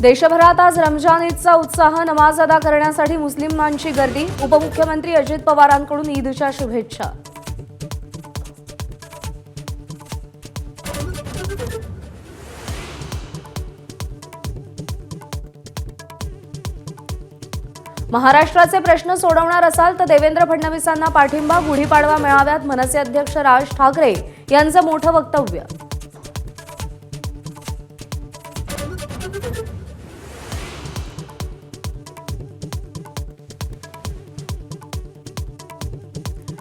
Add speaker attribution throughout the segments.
Speaker 1: देशभरात आज रमजान ईदचा उत्साह नमाज अदा करण्यासाठी मुस्लिमांची गर्दी। उपमुख्यमंत्री अजित पवारांकडून ईदच्या शुभेच्छा। महाराष्ट्राचे प्रश्न सोडवणार असाल तर देवेंद्र फडणवीसांना पाठिंबा। गुढीपाडवा मेळाव्यात मनसे अध्यक्ष राज ठाकरे यांचं मोठं वक्तव्य।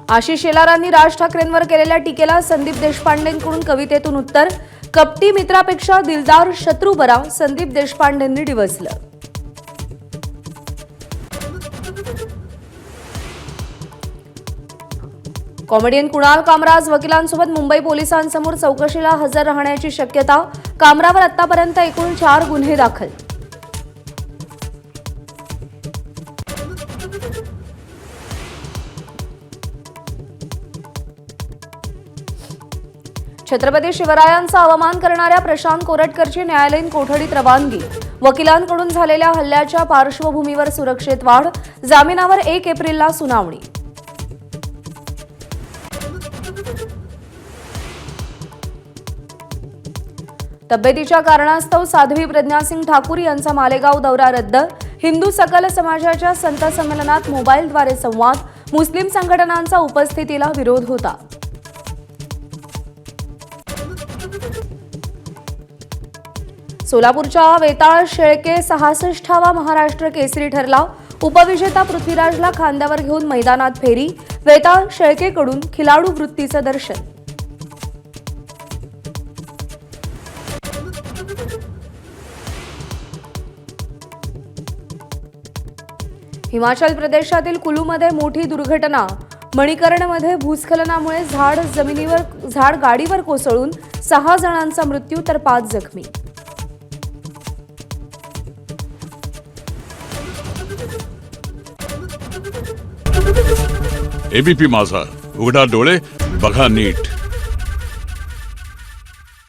Speaker 1: आशिष शेलारांनी राज ठाकरेंवर केलेल्या टीकेला संदीप देशपांडेंकडून कवितेतून उत्तर। कपटी मित्रापेक्षा दिलदार शत्रू बरा, संदीप देशपांडेंनी डिवचलं। कॉमेडियन कुणाल कामराज वकिलांसोबत मुंबई पोलिसांसमोर चौकशीला हजर राहण्याची शक्यता। कामरावर आतापर्यंत एकूण 4 गुन्हे दाखल। छत्रपती शिवरायांचा अवमान करणाऱ्या प्रशांत कोरटकरची न्यायालयीन कोठडीत रवानगी। वकिलांकडून झालेल्या हल्ल्याच्या पार्श्वभूमीवर सुरक्षेत वाढ। जामिनावर 1 एप्रिलला सुनावणी। तब्येतीच्या कारणास्तव साध्वी प्रज्ञा सिंग ठाकूर यांचा मालेगाव दौरा रद्द। हिंदू सकल समाजाच्या संत संमेलनात मोबाईलद्वारे संवाद। मुस्लिम संघटनांचा उपस्थितीला विरोध होता। सोलापूरच्या वेताळ शेळके 66वा महाराष्ट्र केसरी ठरला। उपविजेता पृथ्वीराजला खांद्यावर घेऊन मैदानात फेरी। वेताळ शेळकेकडून खिलाडू वृत्तीचं दर्शन। हिमाचल प्रदेशातील कुलूमध्ये मोठी दुर्घटना। मणिकर्णमध्ये भूस्खलनामुळे झाड गाडीवर कोसळून 6 जणांचा मृत्यू तर 5 जखमी।
Speaker 2: एबीपी माझा, उघडा डोळे बघा नीट।